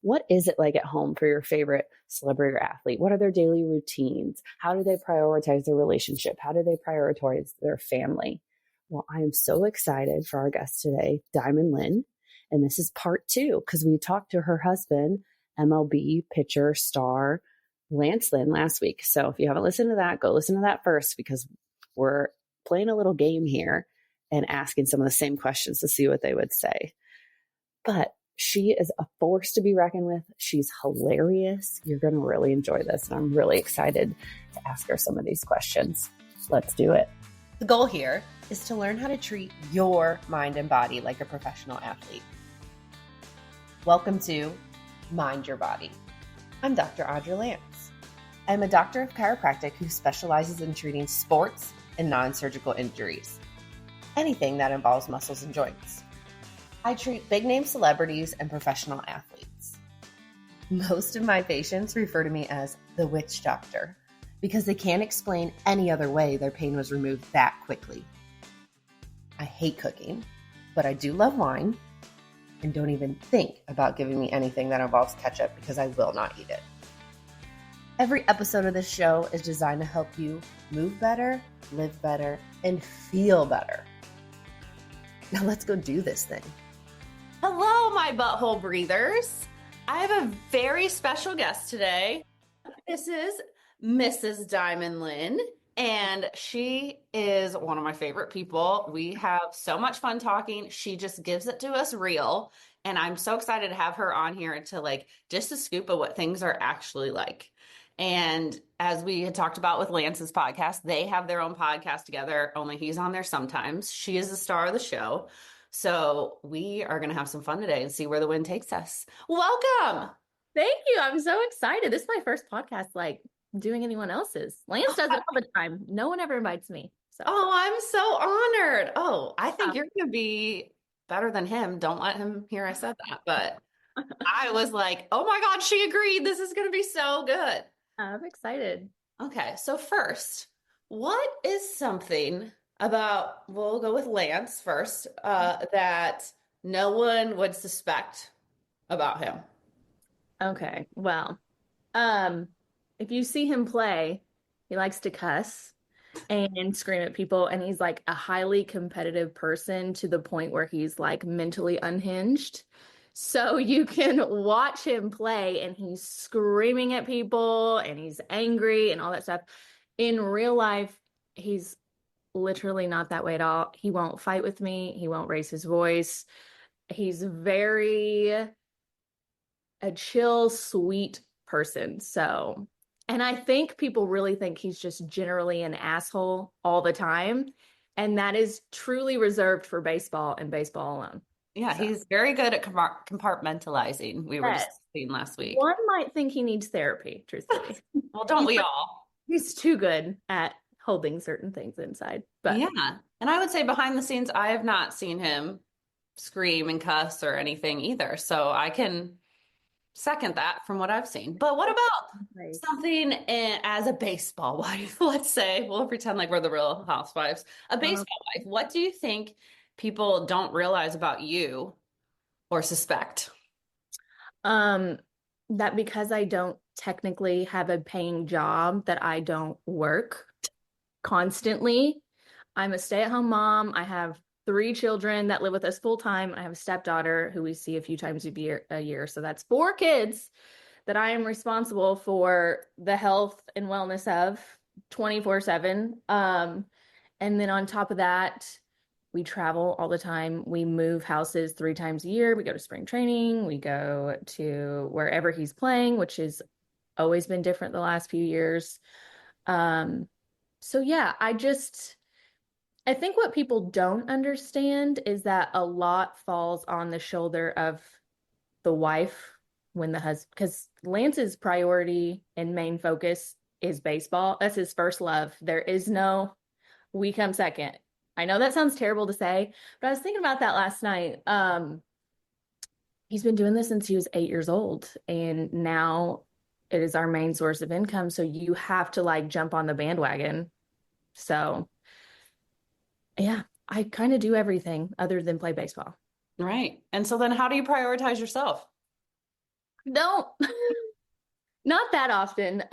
what is it like at home for your favorite celebrity or athlete? What are their daily routines? How do they prioritize their relationship? How do they prioritize their family? Well, I am so excited for our guest today, Dymin Lynn. And this is part 2 because we talked to her husband, MLB pitcher star Lance Lynn, last week. So if you haven't listened to that, go listen to that first because we're playing a little game here and asking some of the same questions to see what they would say. But she is a force to be reckoned with. She's hilarious. You're going to really enjoy this. And I'm really excited to ask her some of these questions. Let's do it. The goal here is to learn how to treat your mind and body like a professional athlete. Welcome to Mind Your Body. I'm Dr. Audra Lance. I'm a doctor of chiropractic who specializes in treating sports and non-surgical injuries. Anything that involves muscles and joints. I treat big-name celebrities and professional athletes. Most of my patients refer to me as the witch doctor because they can't explain any other way their pain was removed that quickly. I hate cooking, but I do love wine and don't even think about giving me anything that involves ketchup because I will not eat it. Every episode of this show is designed to help you move better, live better, and feel better. Now let's go do this thing. Hello, my butthole breathers. I have a very special guest today. This is Mrs. Dymin Lynn, and she is one of my favorite people. We have so much fun talking. She just gives it to us real, and I'm so excited to have her on here to just a scoop of what things are actually like. And as we had talked about with Lance's podcast, they have their own podcast together, only he's on there sometimes. She is the star of the show. So we are going to have some fun today and see where the wind takes us. Welcome. Thank you. I'm so excited. This is my first podcast, doing anyone else's. Lance does it all the time. No one ever invites me. So. Oh, I'm so honored. Oh, I think you're going to be better than him. Don't let him hear I said that. But I was like, oh my God, she agreed. This is going to be so good. I'm excited. Okay. So first, what is something about, we'll go with Lance first, that no one would suspect about him? Okay. Well, if you see him play, he likes to cuss and scream at people. And he's a highly competitive person to the point where he's mentally unhinged. So you can watch him play and he's screaming at people and he's angry and all that stuff. In real life, he's literally not that way at all. He won't fight with me. He won't raise his voice. He's very a chill, sweet person. So, and I think people really think he's just generally an asshole all the time. And that is truly reserved for baseball and baseball alone. Yeah, so. He's very good at compartmentalizing. We were just seeing last week. One might think he needs therapy, truthfully. Well, don't we all? He's too good at holding certain things inside. But yeah. And I would say behind the scenes, I have not seen him scream and cuss or anything either. So I can second that from what I've seen. But what about something as a baseball wife? Let's say, we'll pretend like we're the Real Housewives. A baseball wife. What do you think people don't realize about you or suspect? That because I don't technically have a paying job, that I don't work constantly. I'm a stay-at-home mom. I have 3 children that live with us full time. I have a stepdaughter who we see a few times a year. So that's 4 kids that I am responsible for the health and wellness of 24/7. And then on top of that, we travel all the time. We move houses 3 times a year. We go to spring training. We go to wherever he's playing, which has always been different the last few years. So yeah, I think what people don't understand is that a lot falls on the shoulder of the wife when the husband, because Lance's priority and main focus is baseball. That's his first love. There is no, we come second. I know that sounds terrible to say, but I was thinking about that last night. He's been doing this since he was 8 years old, and now it is our main source of income. So you have to jump on the bandwagon. So yeah, I kind of do everything other than play baseball. Right. And so then how do you prioritize yourself? Don't, not that often.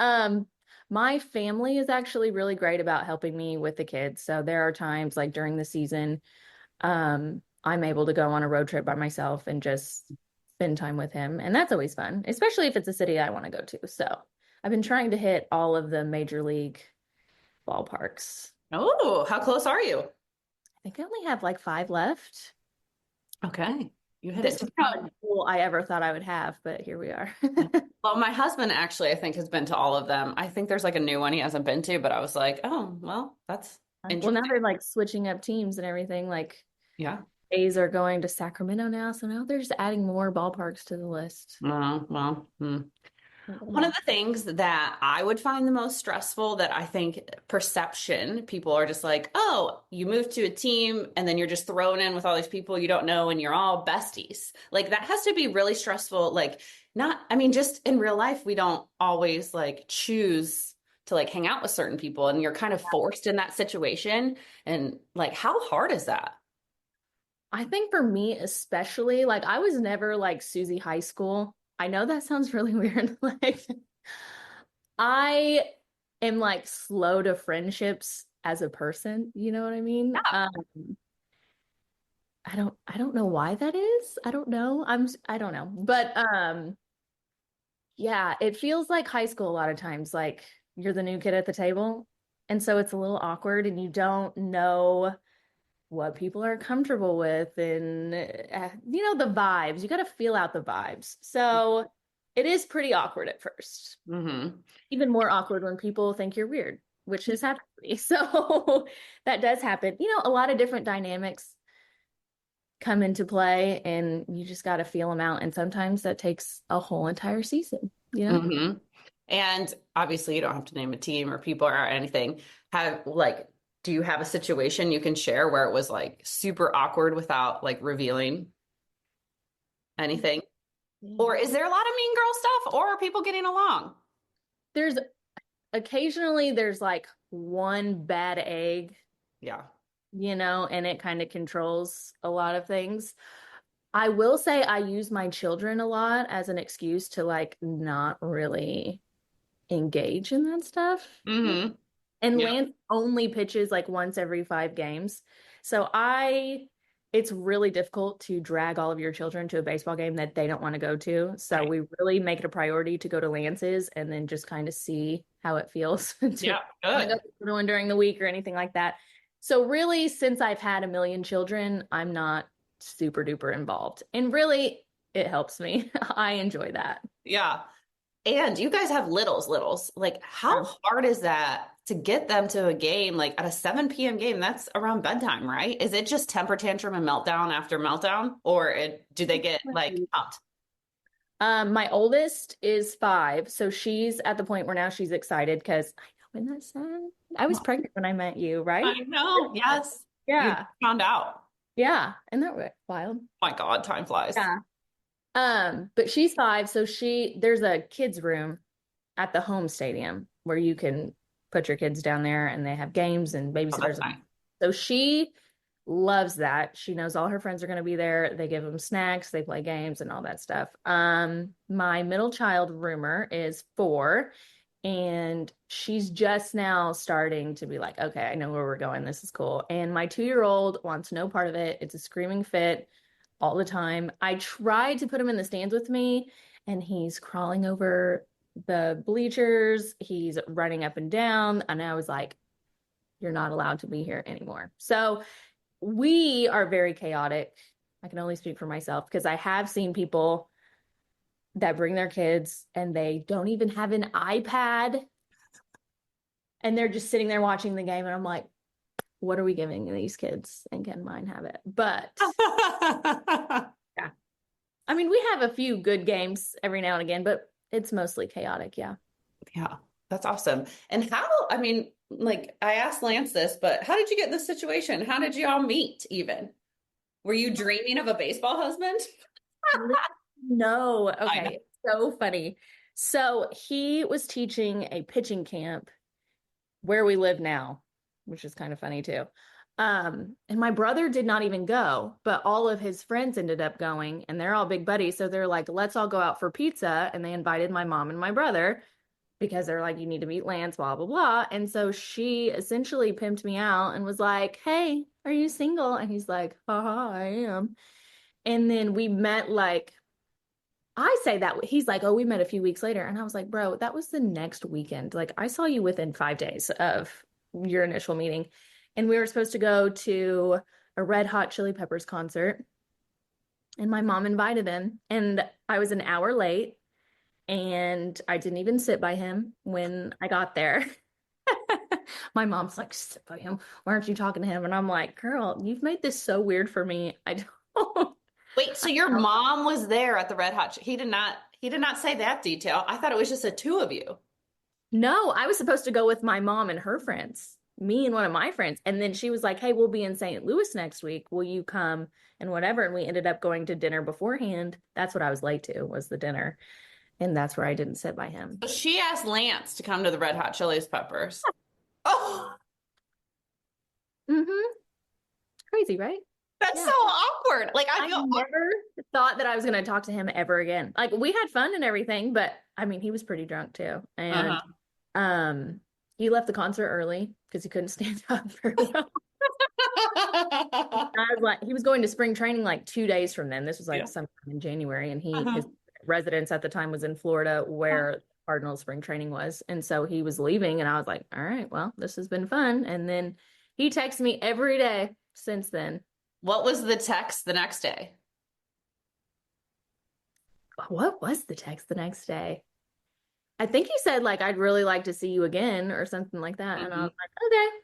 My family is actually really great about helping me with the kids. So there are times like during the season, I'm able to go on a road trip by myself and just spend time with him. And that's always fun, especially if it's a city I want to go to. So I've been trying to hit all of the major league ballparks. Oh, how close are you? I think I only have like 5 left. Okay. You hit This it. is not the goal I ever thought I would have, but here we are. Well, my husband actually, I think, has been to all of them. I think there's like a new one he hasn't been to, but I was like, oh, well, that's Well, now interesting. they're like switching up teams and everything. Like Yeah. A's are going to Sacramento now, so now they're just adding more ballparks to the list. Well. Can't get them One of all. the things that I would find the most stressful that I think perception, people are just like, oh, you move to a team and then you're just thrown in with all these people you don't know and you're all besties. Like that has to be really stressful. Like, not, I mean, just in real life, we don't always like choose to like hang out with certain people and you're kind of forced in that situation. And like, how hard is that? I think for me, especially, like I was never like Susie High School. I know that sounds really weird. Like I am like slow to friendships as a person, you know what I mean? I don't know why that is. I don't know. I don't know. But yeah, it feels like high school a lot of times. Like you're the new kid at the table. And so it's a little awkward and you don't know what people are comfortable with and the vibes. You got to feel out the vibes. So it is pretty awkward at first. Mm-hmm. Even more awkward when people think you're weird, which has happened to me. So that does happen. A lot of different dynamics come into play and you just got to feel them out. And sometimes that takes a whole entire season. Mm-hmm. And obviously, you don't have to name a team or people or anything. Do you have a situation you can share where it was like super awkward without like revealing anything? Or is there a lot of mean girl stuff or are people getting along? There's occasionally there's like one bad egg, Yeah. and it kind of controls a lot of things. I will say I use my children a lot as an excuse to like not really engage in that stuff. Mm-hmm. And Yeah. Lance only pitches like once every 5 games. So it's really difficult to drag all of your children to a baseball game that they don't want to go to. So Right. we really make it a priority to go to Lance's and then just kind of see how it feels to Yeah. want to Good. go to one during the week or anything like that. So really, since I've had a million children, I'm not super duper involved. And really, it helps me. I enjoy that. Yeah. And you guys have littles. Like, how hard is that to get them to a game, like at a 7 p.m. game? That's around bedtime, right? Is it just temper tantrum and meltdown after meltdown? Or do they get like pumped? My oldest is 5, so she's at the point where now she's excited because I know, isn't that sad? I was pregnant when I met you, right? I know. Yes. You Yeah. found out. Yeah. Isn't that wild? My God, time flies. Yeah. But she's 5, so there's a kids room at the home stadium where you can put your kids down there and they have games and Oh, babysitters. that's nice. So she loves that. She knows all her friends are going to be there. They give them snacks, they play games and all that stuff. My middle child roomer is 4 and she's just now starting to be like, okay, I know where we're going. This is cool. And my 2-year-old wants no part of it. It's a screaming fit all the time. I tried to put him in the stands with me and he's crawling over the bleachers. He's running up and down. And I was like, you're not allowed to be here anymore. So we are very chaotic. I can only speak for myself because I have seen people that bring their kids and they don't even have an iPad and they're just sitting there watching the game. And I'm like, what are we giving these kids? And can mine have it? But yeah, I mean, we have a few good games every now and again, but it's mostly chaotic. Yeah. Yeah, that's awesome. And I mean, like I asked Lance this, but how did you get in this situation? How did you all meet even? Were you dreaming of a baseball husband? No. Okay. So funny. So he was teaching a pitching camp where we live now, which is kind of funny too. And my brother did not even go, but all of his friends ended up going, and they're all big buddies. So they're like, let's all go out for pizza. And they invited my mom and my brother because they're like, you need to meet Lance, blah, blah, blah. And so she essentially pimped me out and was like, hey, are you single? And he's like, haha, I am. And then we met like, I say that he's like, oh, we met a few weeks later. And I was like, bro, that was the next weekend. Like, I saw you within 5 days of your initial meeting. And we were supposed to go to a Red Hot Chili Peppers concert. And my mom invited him. And I was an hour late. And I didn't even sit by him when I got there. My mom's like, sit by him. Why aren't you talking to him? And I'm like, girl, you've made this so weird for me. I don't. Wait, so your mom was there at the Red Hot? He did not say that detail. I thought it was just the two of you. No, I was supposed to go with my mom and her friends, me and one of my friends. And then she was like, hey, we'll be in St. Louis next week. Will you come and whatever? And we ended up going to dinner beforehand. That's what I was late to, was the dinner. And that's where I didn't sit by him. So she asked Lance to come to the Red Hot Chili Peppers. Oh, Mm-hmm. Crazy, right? that's Yeah. so awkward. Like I I feel never thought that I was going to talk to him ever again. Like, we had fun and everything, but I mean, he was pretty drunk too. And he left the concert early because he couldn't stand up very well. I was like, he was going to spring training like 2 days from then. This was like sometime in January, and his residence at the time was in Florida, where Cardinals spring training was. And so he was leaving, and I was like, all right, well, this has been fun. And then he texts me every day since then. What was the text the next day? What was the text the next day? I think he said like, I'd really like to see you again or something like that. And I was like, okay.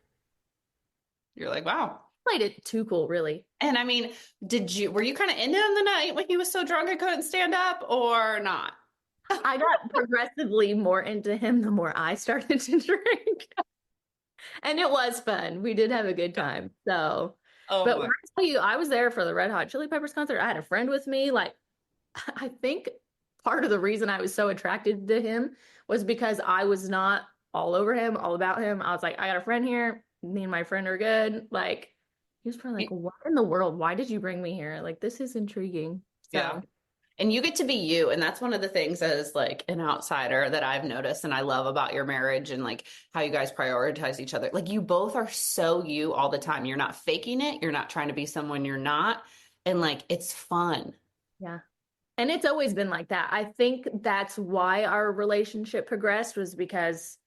You're like, wow. Played it too cool, really. And I mean, were you kind of into him the night when he was so drunk and couldn't stand up, or not? I got progressively more into him the more I started to drink. And it was fun. We did have a good time. So, but when I tell you, I was there for the Red Hot Chili Peppers concert. I had a friend with me. Like, I think part of the reason I was so attracted to him was because I was not all over him, all about him. I was like, I got a friend here. Me and my friend are good. Like, he was probably like, what in the world? Why did you bring me here? Like, this is intriguing. So. Yeah. And you get to be you. And that's one of the things as like an outsider that I've noticed and I love about your marriage and like how you guys prioritize each other. Like, you both are so you all the time. You're not faking it. You're not trying to be someone you're not. And like, it's fun. Yeah. And it's always been like that. I think that's why our relationship progressed, was because,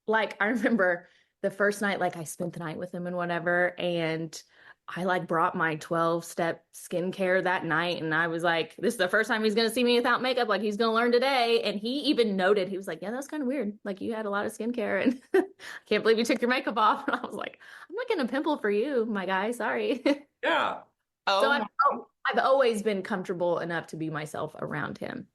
like, I remember the first night, like, I spent the night with him and whatever, and I like brought my 12-step skincare that night, and I was like, this is the first time he's going to see me without makeup. Like, he's going to learn today. And he even noted, he was like, yeah, that's kind of weird. Like, you had a lot of skincare, and I can't believe you took your makeup off. And I was like, I'm not getting a pimple for you, my guy. Sorry. Yeah. So I've always been comfortable enough to be myself around him.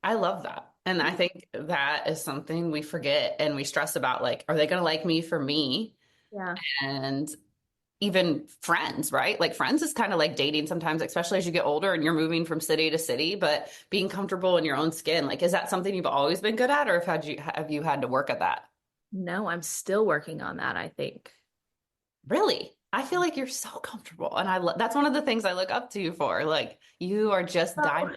I love that. And I think that is something we forget and we stress about, like, are they going to like me for me? Yeah. And even friends, right? Like, friends is kind of like dating sometimes, especially as you get older and you're moving from city to city, but being comfortable in your own skin. Like, is that something you've always been good at, or have you had to work at that? No, I'm still working on that, I think. Really? I feel like you're so comfortable. And that's one of the things I look up to you for. Like, you are just diamond.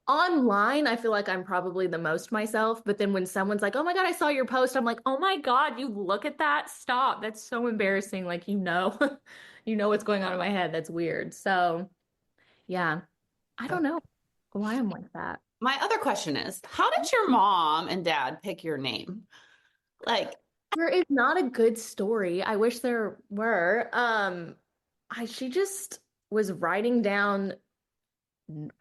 Online, I feel like I'm probably the most myself. But then when someone's like, oh my God, I saw your post, I'm like, oh my God, you look at that? Stop. That's so embarrassing. Like, you know what's going on in my head. That's weird. So yeah, I don't know why I'm like that. My other question is, how did your mom and dad pick your name? Like, there is not a good story. I wish there were. She just was writing down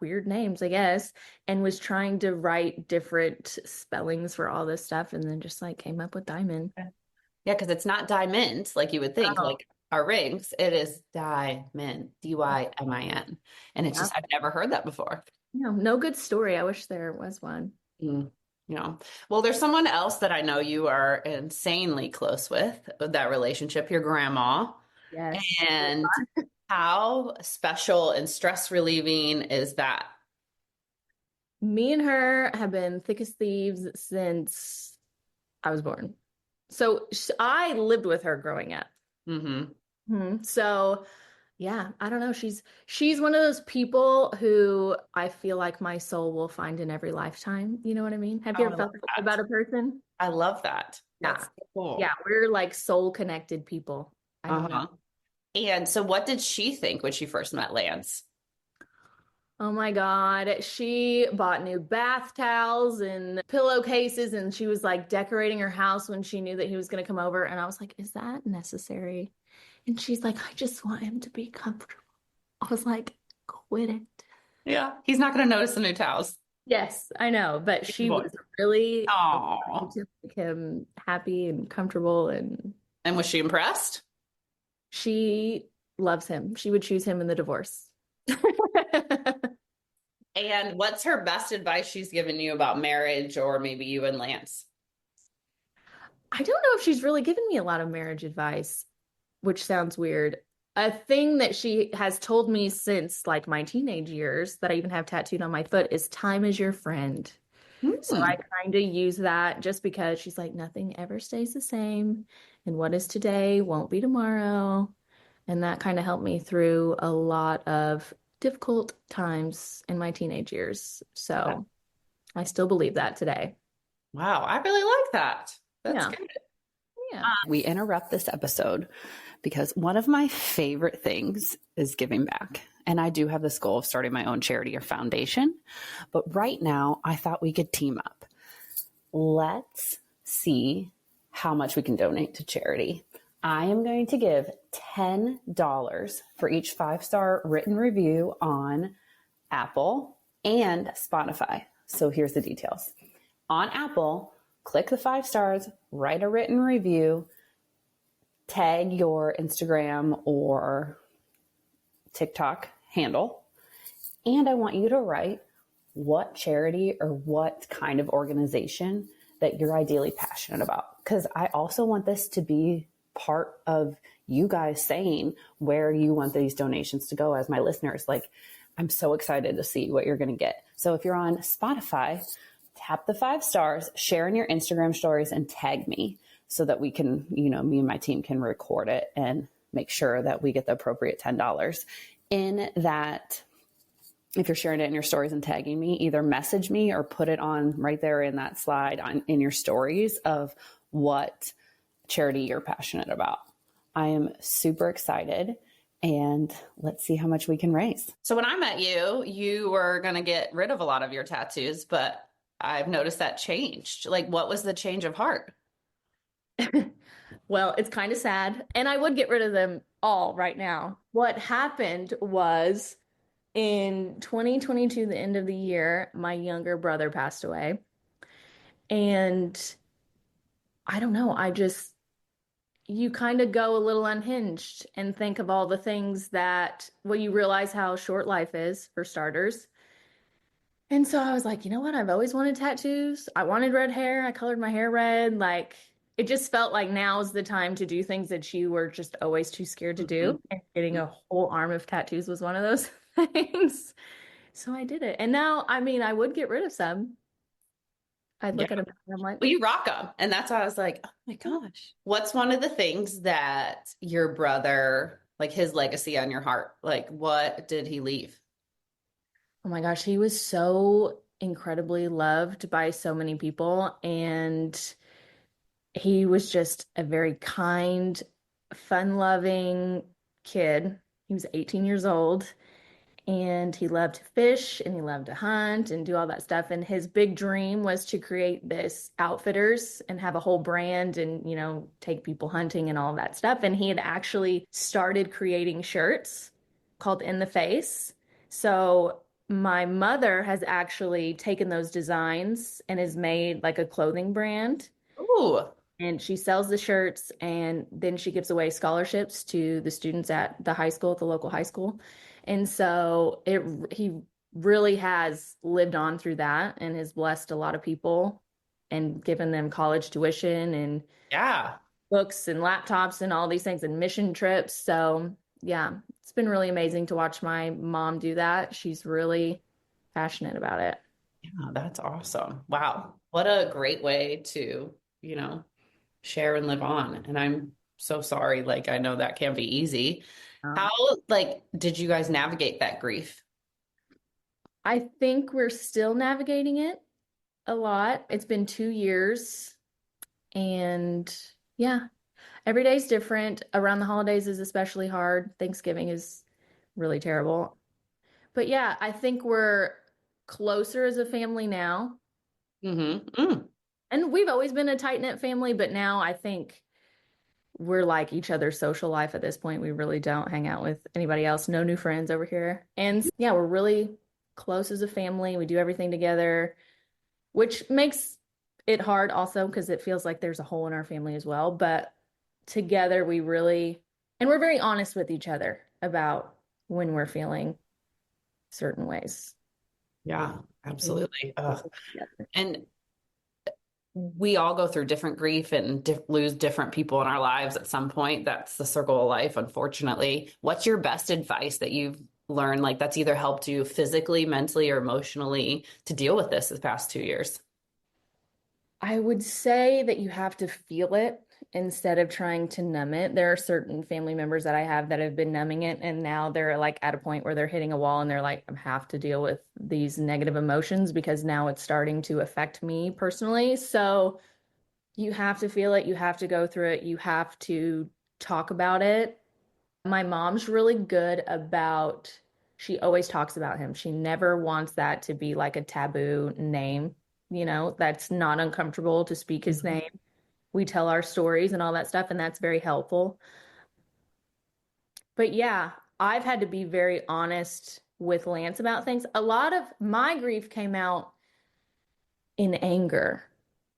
weird names, I guess, and was trying to write different spellings for all this stuff, and then just like came up with Dymin. Yeah, because it's not diamond like you would think, like our rings. It is Dymin, Dymin. And it's just, I've never heard that before. No good story. I wish there was one. Well, there's someone else that I know you are insanely close with, that relationship, your grandma. Yes. And how special and stress relieving is that? Me and her have been thick as thieves since I was born. So I lived with her growing up. Mm-hmm. So yeah, I don't know. She's one of those people who I feel like my soul will find in every lifetime. You know what I mean? Have you Oh, ever I felt love that that. about a person? I love that. That's Yeah. so cool. Yeah, we're like soul connected people. I don't know. Uh-huh. And so what did she think when she first met Lance? Oh my God. She bought new bath towels and pillowcases, and she was like decorating her house when she knew that he was going to come over. And I was like, is that necessary? And she's like, I just want him to be comfortable. I was like, quit it. Yeah, he's not going to notice the new towels. Yes, I know, but Good she boy. was really trying Oh. to make him happy and comfortable, and And was she impressed? she loves him. She would choose him in the divorce. And what's her best advice she's given you about marriage or maybe you and Lance? I don't know if she's really given me a lot of marriage advice, which sounds weird. A thing that she has told me since like my teenage years that I even have tattooed on my foot is time is your friend. So I Hmm. kind of use that just because she's like, nothing ever stays the same. And what is today won't be tomorrow. And that kind of helped me through a lot of difficult times in my teenage years. So I still believe that today. Wow, I really like that. That's Yeah. good. Yeah. We interrupt this episode because one of my favorite things is giving back. And I do have this goal of starting my own charity or foundation. But right now, I thought we could team up. Let's see how much we can donate to charity. I am going to give $10 for each 5-star written review on Apple and Spotify. So here's the details. On Apple, click the 5 stars, write a written review, tag your Instagram or TikTok handle, and I want you to write what charity or what kind of organization that you're ideally passionate about. Because I also want this to be part of you guys saying where you want these donations to go as my listeners. Like, I'm so excited to see what you're going to get. So if you're on Spotify, tap the 5 stars, share in your Instagram stories, and tag me so that we can, me and my team can record it and make sure that we get the appropriate $10. In that, if you're sharing it in your stories and tagging me, either message me or put it on right there in that slide in your stories of what charity you're passionate about. I am super excited, and let's see how much we can raise. So when I met you, you were going to get rid of a lot of your tattoos, but I've noticed that changed. Like, what was the change of heart? Well, it's kind of sad. And I would get rid of them all right now. What happened was in 2022, the end of the year, my younger brother passed away. And I don't know, you kind of go a little unhinged and think of all the things that, well, you realize how short life is, for starters. And so I was like, you know what? I've always wanted tattoos. I wanted red hair. I colored my hair red. Like, it just felt like now's the time to do things that you were just always too scared to do. And getting a whole arm of tattoos was one of those things. So I did it. And now, I mean, I would get rid of some. I'd look Yeah. at them and I'm like, Well, you rock them. And that's why I was like, oh my gosh. What's one of the things that your brother, like his legacy on your heart, like what did he leave? oh my gosh, he was so incredibly loved by so many people. And he was just a very kind, fun-loving kid. He was 18 years old and he loved to fish and he loved to hunt and do all that stuff. And his big dream was to create this outfitters and have a whole brand and, take people hunting and all of that stuff. And he had actually started creating shirts called In the Face. So my mother has actually taken those designs and has made like a clothing brand. Ooh. And she sells the shirts and then she gives away scholarships to the students at the high school, at the local high school. And so he really has lived on through that and has blessed a lot of people and given them college tuition and Yeah. books and laptops and all these things and mission trips. So yeah, it's been really amazing to watch my mom do that. She's really passionate about it. Yeah, that's awesome. Wow. What a great way to, share and live on. And I'm so sorry. Like, I know that can't be easy. Um, How, like, did you guys navigate that grief? I think we're still navigating it a lot. It's been 2 years, and yeah, every day's different. Around the holidays is especially hard. Thanksgiving is really terrible. But yeah, I think we're closer as a family now. Mm-hmm. And we've always been a tight-knit family, but now I think we're like each other's social life at this point. We really don't hang out with anybody else. No new friends over here. And yeah, we're really close as a family. We do everything together, which makes it hard also because it feels like there's a hole in our family as well. But together, we really, and we're very honest with each other about when we're feeling certain ways. Yeah, absolutely. Ugh. Yeah. And we all go through different grief and lose different people in our lives at some point. That's the circle of life, unfortunately. What's your best advice that you've learned, like that's either helped you physically, mentally, or emotionally to deal with this the past 2 years? I would say that you have to feel it instead of trying to numb it. There are certain family members that I have that have been numbing it, and now they're like at a point where they're hitting a wall and they're like, I have to deal with these negative emotions because now it's starting to affect me personally. So you have to feel it, you have to go through it, you have to talk about it. My mom's really good about, she always talks about him. She never wants that to be like a taboo name, that's not uncomfortable to speak his Mhm. name. We tell our stories and all that stuff, and that's very helpful. But yeah, I've had to be very honest with Lance about things. A lot of my grief came out in anger.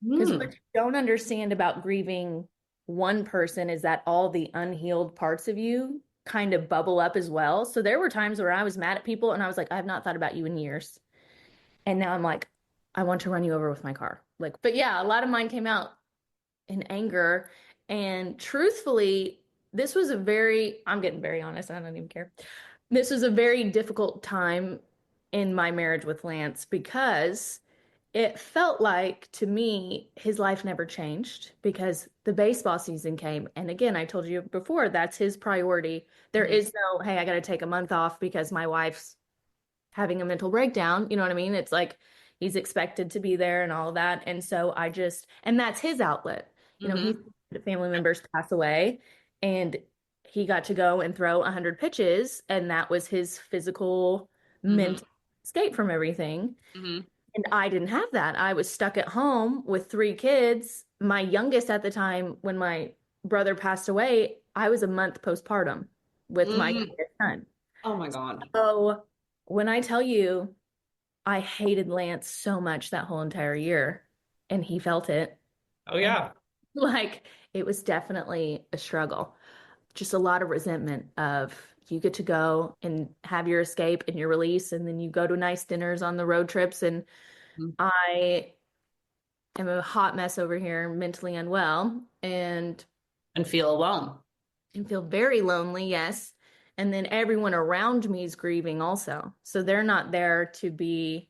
Because what Mm. you don't understand about grieving one person is that all the unhealed parts of you kind of bubble up as well. So there were times where I was mad at people and I was like, I have not thought about you in years. And now I'm like, I want to run you over with my car. Like, but yeah, a lot of mine came out in anger. And truthfully, this was I'm getting very honest. I don't even care. This was a very difficult time in my marriage with Lance because it felt like to me his life never changed because the baseball season came. And again, I told you before, that's his priority. There Mhm. is no, hey, I got to take a month off because my wife's having a mental breakdown. You know what I mean? It's like he's expected to be there and all of that. And so and that's his outlet. He's Mhm. family members pass away and he got to go and throw 100 pitches. And that was his physical, Mhm. mental escape from everything. Mhm. And I didn't have that. I was stuck at home with three kids. My youngest at the time, when my brother passed away, I was a month postpartum with my Mm. youngest son. Oh my God. So when I tell you, I hated Lance so much that whole entire year, and he felt it. Oh And yeah. like it was definitely a struggle. Just a lot of resentment of you get to go and have your escape and your release, and then you go to nice dinners on the road trips, and Mhm. I am a hot mess over here, mentally unwell, And feel alone. and feel very lonely, yes. And then everyone around me is grieving also. So they're not there to be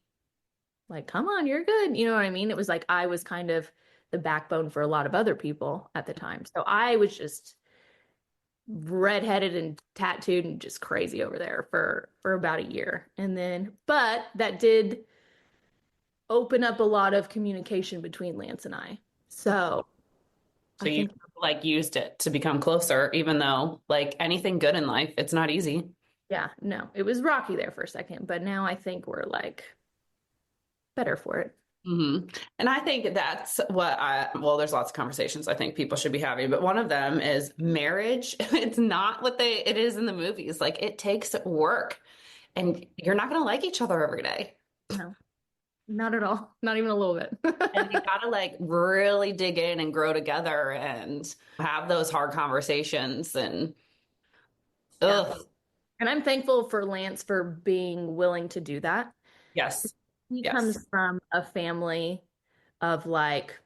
like, come on, you're good. You know what I mean? It was like I was kind of the backbone for a lot of other people at the time. So I was just redheaded and tattooed and just crazy over there for about a year. And then but that did open up a lot of communication between Lance and I. So So I you think like used it to become closer, even though like anything good in life, it's not easy. yeah, no, it was rocky there for a second, but now I think we're like better for it. And I think that's well, there's lots of conversations I think people should be having, but one of them is marriage. It's not what it is in the movies. Like it takes work and you're not going to like each other every day. No, not at all. Not even a little And you bit. got to like really dig in and grow together and have those hard conversations and Yeah. ugh, And I'm thankful for Lance for being willing to do that. yes. He Yes. comes from a family of like,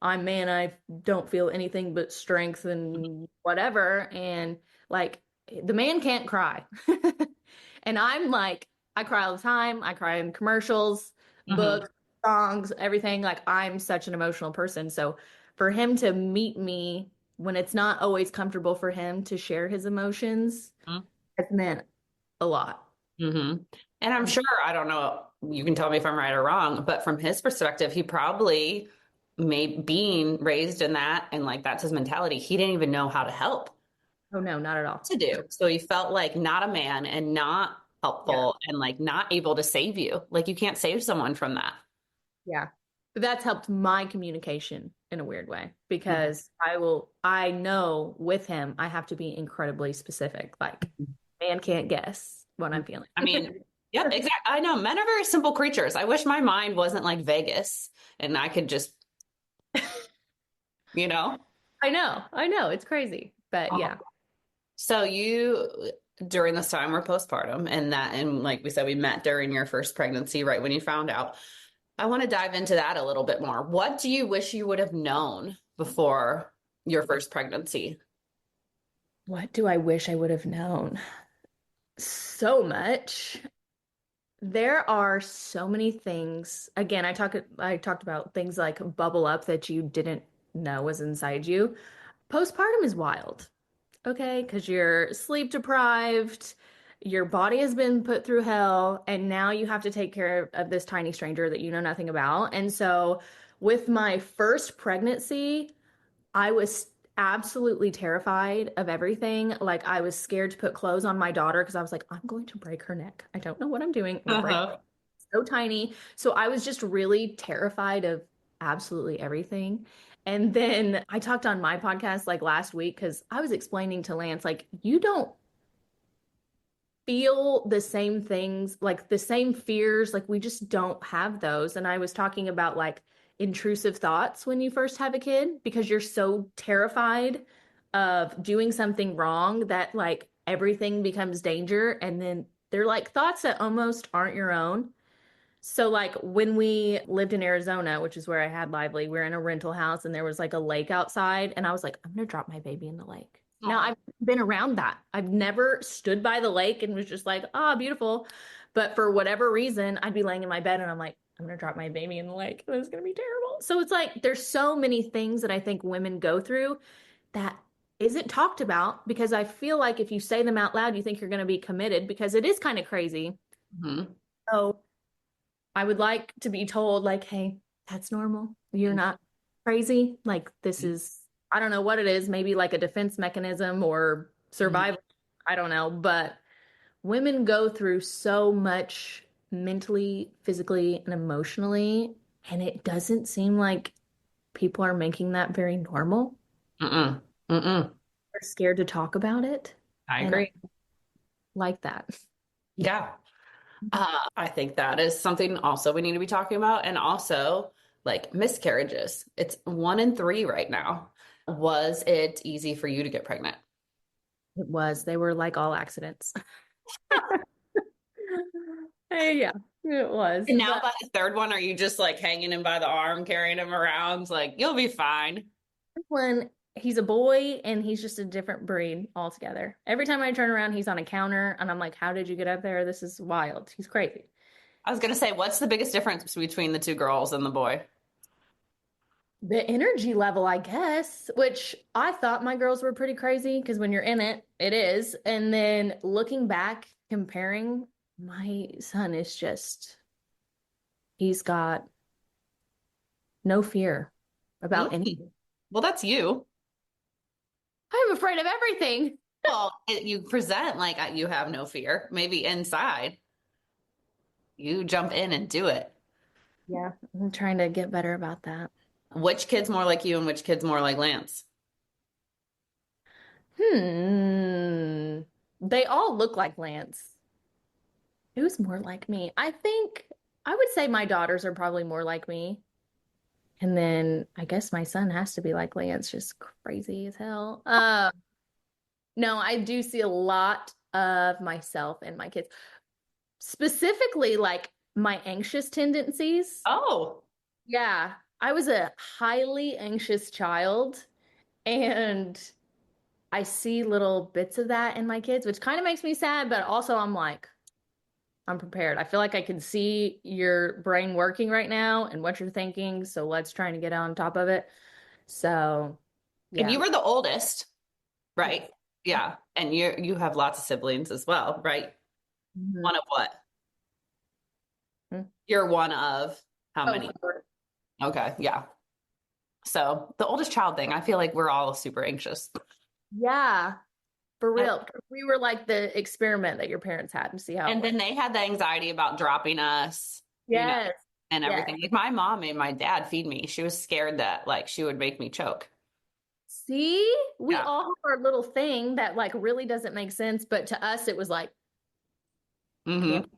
I'm man, I don't feel anything but strength and whatever. And like, the man can't cry. And I'm like, I cry all the time. I cry in commercials, Hmm. books, songs, everything. Like, I'm such an emotional person. So for him to meet me when it's not always comfortable for him to share his emotions, has meant a lot. Mm-hmm. And I'm sure, I don't know, you can tell me if I'm right or wrong, but from his perspective, he probably being raised in that and like that's his mentality. He didn't even know how to help Oh no, not at all. to do. So he felt like not a man and not helpful and like not able to save you. Like you can't save someone from that. Yeah. But that's helped my communication in a weird way Mm-hmm. because I know with him, I have to be incredibly specific. Like, man can't guess what I'm feeling. I mean, yep, exactly. I know men are very simple creatures. I wish my mind wasn't like Vegas and I could just, you know. I know. It's crazy. But yeah. So you during this time were postpartum and like we said, we met during your first pregnancy, right when you found out. I want to dive into that a little bit more. What do you wish you would have known before your first pregnancy? What do I wish I would have known? So much. There are so many things. Again, I talked about things like bubble up that you didn't know was inside you. Postpartum is wild. Okay, because you're sleep deprived, your body has been put through hell, and now you have to take care of this tiny stranger that you know nothing about. And so, with my first pregnancy, I was absolutely terrified of everything. Like, I was scared to put clothes on my daughter because I was like, I'm going to break her neck. I don't know what I'm doing. I'm gonna break her. So tiny. So, I was just really terrified of absolutely everything. And then I talked on my podcast like last week because I was explaining to Lance, like, you don't feel the same things, like the same fears, like we just don't have those. And I was talking about like intrusive thoughts when you first have a kid because you're so terrified of doing something wrong that like everything becomes danger. And then they're like thoughts that almost aren't your own. So like when we lived in Arizona, which is where I had Lively, we were in a rental house and there was like a lake outside and I was like, I'm gonna drop my baby in the lake. Now I've been around that. I've never stood by the lake and was just like, ah, beautiful. But for whatever reason, I'd be laying in my bed and I'm like, I'm gonna drop my baby in the lake. And it's gonna be terrible. So it's like there's so many things that I think women go through that isn't talked about because I feel like if you say them out loud, you think you're gonna be committed because it is kind of crazy. Mm-hmm. So I would like to be told, like, hey, that's normal. You're not crazy. Like, this is, I don't know what it is, maybe like a defense mechanism or survival. I don't know. But women go through so much mentally, physically, and emotionally. And it doesn't seem like people are making that very normal. Mm-mm. Mm-mm. They're scared to talk about it. I And agree. like that. Yeah. I think that is something also we need to be talking about. And also like miscarriages. It's 1 in 3 right now. Was it easy for you to get pregnant? It was. They were like all accidents. Yeah, it was. And now by the third one, are you just like hanging him by the arm, carrying him around? Like, you'll be fine. When he's a boy and he's just a different breed altogether. Every time I turn around, he's on a counter and I'm like, how did you get up there? This is wild. He's crazy. I was going to say, what's the biggest difference between the 2 girls and the boy? The energy level, I guess, which I thought my girls were pretty crazy because when you're in it, it is. And then looking back, comparing, my son is just, he's got no fear about anything. Well, that's you. I'm afraid of everything. Well, you present like you have no fear. Maybe inside, you jump in and do it. Yeah, I'm trying to get better about that. Which kid's more like you and which kid's more like Lance? They all look like Lance. Who's more like me? I think I would say my daughters are probably more like me. And then I guess my son has to be like Lance, just crazy as hell. No, I do see a lot of myself in my kids, specifically like my anxious tendencies. Oh, Yeah, I was a highly anxious child, and I see little bits of that in my kids, which kind of makes me sad, but also I'm like, I'm prepared. I feel like I can see your brain working right now and what you're thinking. So let's try to get on top of it. So And Yeah. you were the oldest, right? Yeah. And you have lots of siblings as well, right? Mhm. One of what? Hmm. You're one of how Oh, many? for- Okay, yeah. So the oldest child thing, I feel like we're all super anxious. yeah, for And, real. We were like the experiment that your parents had to see how it and went. then they had the anxiety about dropping us, Yes. and Yes. everything. Like my mom made my dad feed me. She was scared that like she would make me choke. See, we Yeah. all have our little thing that like really doesn't make sense, but to us it was like, Hmm. can't.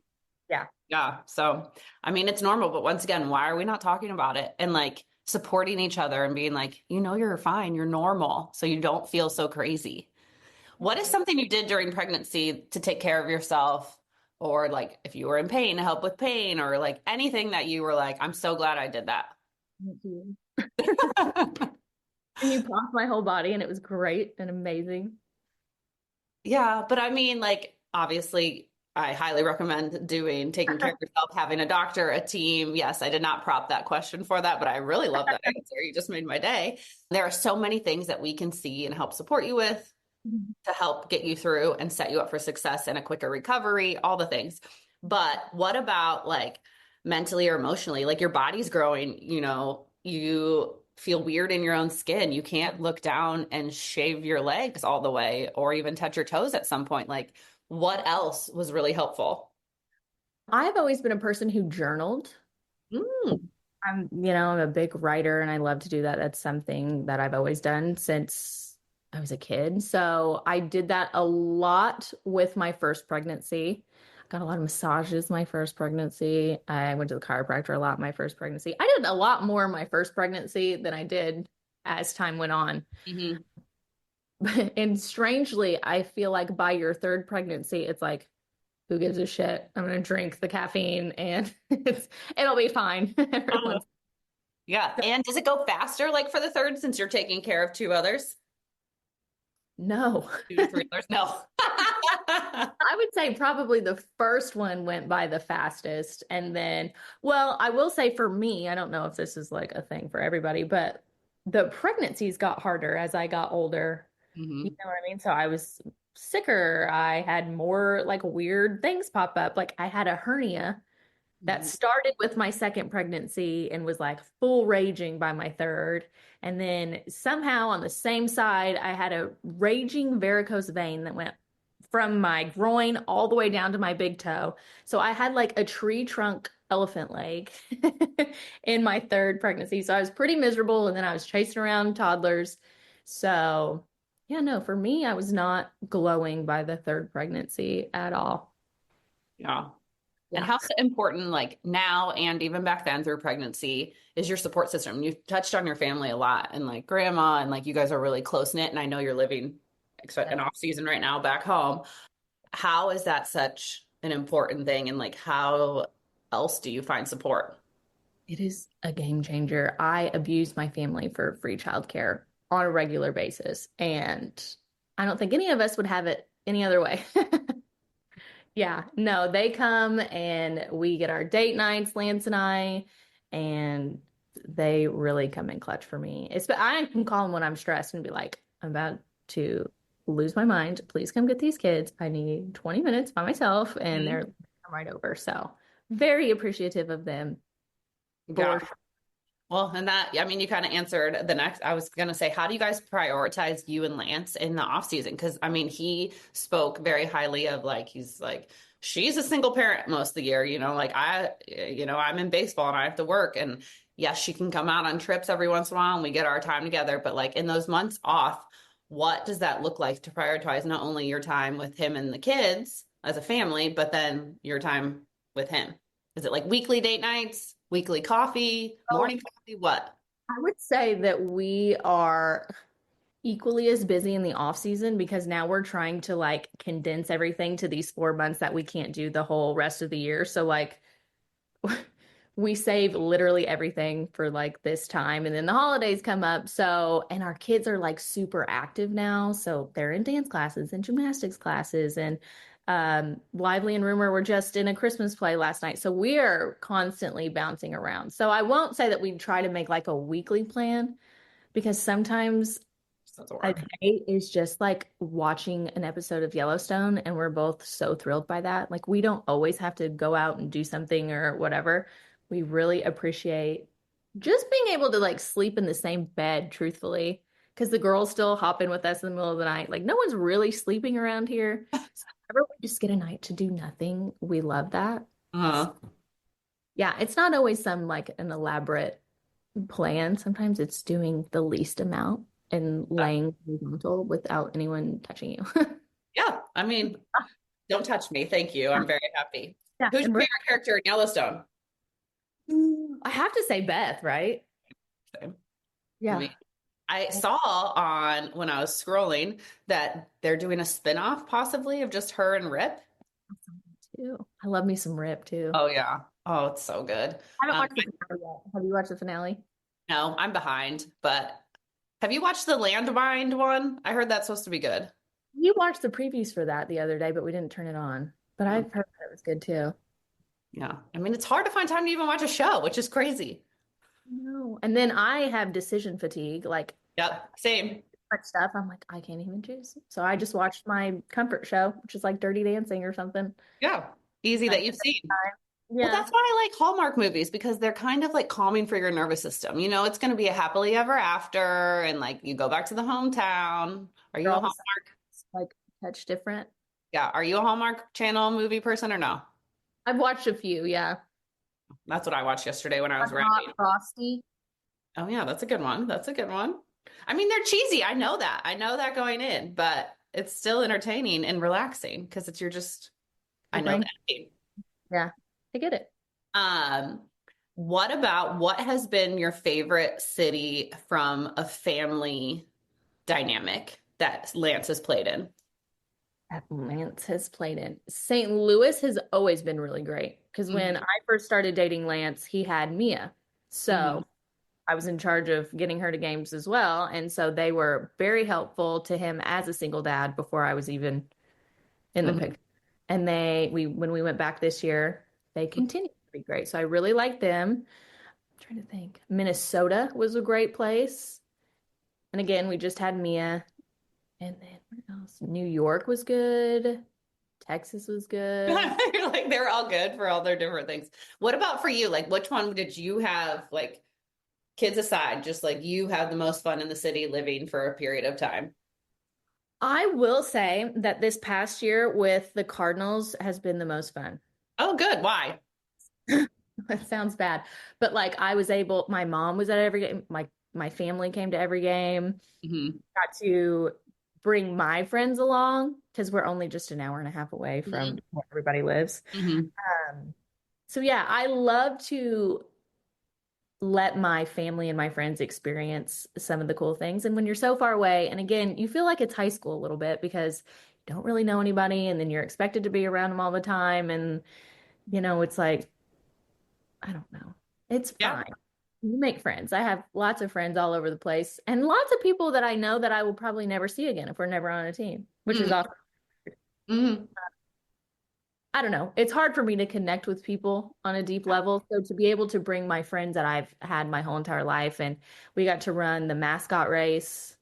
Yeah. Yeah. So, I mean, it's normal, but once again, why are we not talking about it and like supporting each other and being like, you're fine, you're normal, so you don't feel so crazy. What is something you did during pregnancy to take care of yourself? Or like if you were in pain, to help with pain, or like anything that you were like, I'm so glad I did that. Thank you. And you pumped my whole body and it was great and amazing. Yeah, but I mean, like, obviously, I highly recommend taking care of yourself, having a doctor, a team. Yes, I did not prop that question for that, but I really love that answer. You just made my day. There are so many things that we can see and help support you with to help get you through and set you up for success and a quicker recovery, all the things. But what about like mentally or emotionally? Like your body's growing, you feel weird in your own skin. You can't look down and shave your legs all the way or even touch your toes at some point. Like what else was really helpful? I've always been a person who journaled. Mm, I'm a big writer and I love to do that. That's something that I've always done since I was a kid. So I did that a lot with my first pregnancy. Got a lot of massages my first pregnancy. I went to the chiropractor a lot my first pregnancy. I did a lot more in my first pregnancy than I did as time went on. hmm. And strangely, I feel like by your third pregnancy, it's like, who gives a shit? I'm gonna drink the caffeine and it'll be fine. Oh, Everyone's yeah. And does it go faster like for the third since you're taking care of two others? no. 2 to 3 others? No. I would say probably the first one went by the fastest. And then, well, I will say for me, I don't know if this is like a thing for everybody, but the pregnancies got harder as I got older. You Hmm. know what I mean? So I was sicker. I had more like weird things pop up. Like I had a hernia that started with my second pregnancy and was like full raging by my third. And then somehow on the same side, I had a raging varicose vein that went from my groin all the way down to my big toe. So I had like a tree trunk elephant leg in my third pregnancy. So I was pretty miserable. And then I was chasing around toddlers. So, yeah, no, for me, I was not glowing by the third pregnancy at all. Yeah. And Yeah. how important, like now and even back then through pregnancy, is your support system? You touched on your family a lot and like grandma, and like you guys are really close knit. And I know you're living an off season right now back home. How is that such an important thing? And like, how else do you find support? It is a game changer. I abuse my family for free childcare on a regular basis, and I don't think any of us would have it any other way. Yeah, no, they come and we get our date nights, Lance and I, and they really come in clutch for me. I can call them when I'm stressed and be like, I'm about to lose my mind. Please come get these kids. I need 20 minutes by myself, and Mhm. they're come right over. So very appreciative of them Yeah. for Well, and that, I mean, you kind of answered the next. I was going to say, how do you guys prioritize you and Lance in the off season? Because I mean, he spoke very highly of like, he's like, she's a single parent most of the year, like I'm in baseball and I have to work. And yes, she can come out on trips every once in a while and we get our time together. But like in those months off, what does that look like to prioritize not only your time with him and the kids as a family, but then your time with him? Is it like weekly date nights, weekly coffee, Oh, morning coffee? What? I would say that we are equally as busy in the off season because now we're trying to like condense everything to these 4 months that we can't do the whole rest of the year. So like we save literally everything for like this time and then the holidays come up. So, and our kids are like super active now. So they're in dance classes and gymnastics classes and Lively and Rumor were just in a Christmas play last night. So we are constantly bouncing around. So I won't say that we try to make like a weekly plan because sometimes That's A work. date is just like watching an episode of Yellowstone, and we're both so thrilled by that. Like, we don't always have to go out and do something or whatever. We really appreciate just being able to like sleep in the same bed, truthfully, because the girls still hop in with us in the middle of the night. Like, no one's really sleeping around here. So whenever we just get a night to do nothing, we love that. Uh-huh. Yeah, it's not always some like an elaborate plan. Sometimes it's doing the least amount and laying horizontal without anyone touching you. Yeah. I mean, don't touch me. Thank you. I'm very happy. Yeah, Who's and your favorite character in Yellowstone? I have to say Beth, right? Same. I Yeah. mean, I saw on when I was scrolling that they're doing a spin-off possibly of just her and Rip. Too. I love me some Rip too. Oh yeah. Oh, it's so good. I haven't watched the finale yet. Have you watched the finale? No, I'm behind, but have you watched the Landmine one? I heard that's supposed to be good. You watched the previews for that the other day, but we didn't turn it on. But Yeah. I've heard that it was good too. Yeah. I mean, it's hard to find time to even watch a show, which is crazy. No. And then I have decision fatigue, like Yep. Same. much stuff. I'm like, I can't even choose. So I just watched my comfort show, which is like Dirty Dancing or something. Yeah. Easy that you've seen. Well, Yeah. that's why I like Hallmark movies because they're kind of like calming for your nervous system. You know, it's going to be a happily ever after, and like you go back to the hometown. Are you They're a all the Hallmark? same, like touch different. Yeah. Are you a Hallmark Channel movie person or no? I've watched a few, yeah. That's what I watched yesterday when I was I'm not writing. Frosty. Oh, yeah. That's a good one. That's a good one. I mean, they're cheesy. I know that. I know that going in, but it's still entertaining and relaxing because it's you're just, I know that. Yeah, I get it. Um, what has been your favorite city from a family dynamic that Lance has played in? That Lance has played in. St. Louis has always been really great because when Mhm. I first started dating Lance, he had Mia. So Mhm. I was in charge of getting her to games as well. And so they were very helpful to him as a single dad before I was even in the Mhm. picture. And when we went back this year, they continued to be great. So I really liked them. I'm trying to think. Minnesota was a great place. And again, we just had Mia. And then where else? New York was good. Texas was good. You're like they're all good for all their different things. What about for you? Like, which one did you have, like, kids aside, just like you have the most fun in the city living for a period of time? I will say that this past year with the Cardinals has been the most fun. Oh, good. Why? That sounds bad, but like my mom was at every game, my family came to every game. Hmm. Got to bring my friends along because we're only just an hour and a half away Hmm. from where everybody lives. Hmm. So yeah, I love to let my family and my friends experience some of the cool things. And when you're so far away, and again, you feel like it's high school a little bit because you don't really know anybody, and then you're expected to be around them all the time. And, it's like, I don't know. It's Yeah. fine. You make friends. I have lots of friends all over the place and lots of people that I know that I will probably never see again if we're never on a team, which is awesome. Hmm. I don't know. It's hard for me to connect with people on a deep level. So to be able to bring my friends that I've had my whole entire life, and we got to run the mascot race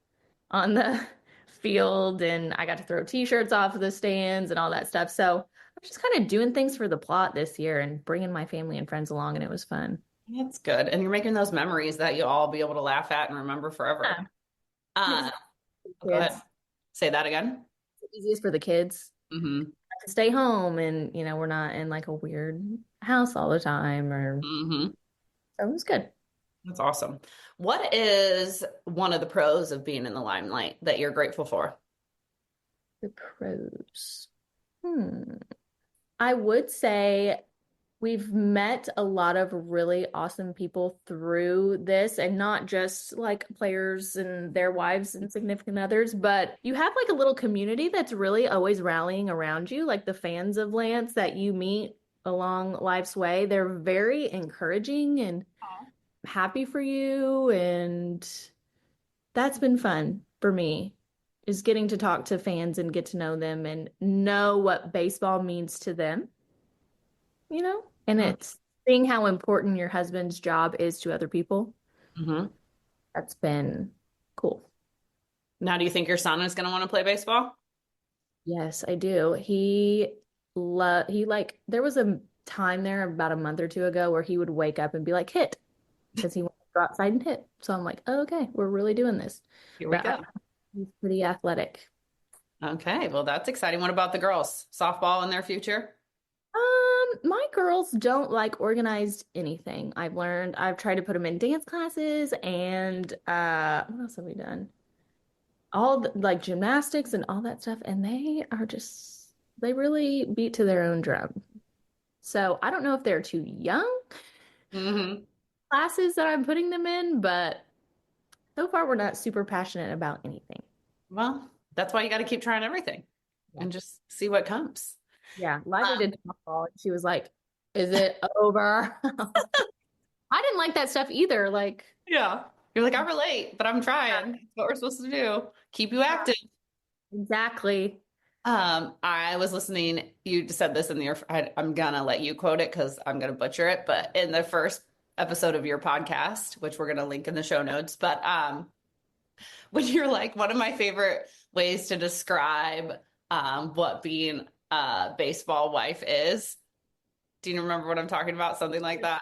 on the field, and I got to throw t-shirts off of the stands and all that stuff. So I'm just kind of doing things for the plot this year and bringing my family and friends along, and it was fun. That's good. And you're making those memories that you'll all be able to laugh at and remember forever. Yeah. Uh, Go Kids. ahead. Say that again. It's the easiest for the kids Hmm. to stay home, and we're not in like a weird house all the time, or Hmm. so it was good. That's awesome. What is one of the pros of being in the limelight that you're grateful for? The pros. I would say we've met a lot of really awesome people through this, and not just like players and their wives and significant others, but you have like a little community that's really always rallying around you, like the fans of Lance that you meet along life's way. They're very encouraging and happy for you, and that's been fun for me, is getting to talk to fans and get to know them and know what baseball means to them, and it's seeing how important your husband's job is to other people. Mm-hmm. That's been cool. Now, do you think your son is going to want to play baseball? Yes, I do. He like there was a time there about a month or two ago where he would wake up and be like hit because he wanted to go outside and hit. So I'm like, oh, okay, we're really doing this. Here we But go. he's pretty athletic. Okay, well, that's exciting. What about the girls? Softball in their future? My girls don't like organized anything. I've tried to put them in dance classes and what else have we done? Like gymnastics and all that stuff, and they really beat to their own drum. So I don't know if they're too young Mm-hmm. classes that I'm putting them in, but so far we're not super passionate about anything. Well, that's why you got to keep trying everything Yeah. and just see what comes. Yeah, Lively did softball, and she was like, "Is it over?" I didn't like that stuff either. Like, Yeah. You're like, I relate, but I'm trying. That's what we're supposed to do. Keep you active. exactly. I was listening. You said this in I'm gonna let you quote it because I'm gonna butcher it. But in the first episode of your podcast, which we're gonna link in the show notes, but when you're like, one of my favorite ways to describe what being a baseball wife is. Do you remember what I'm talking about? Something like that.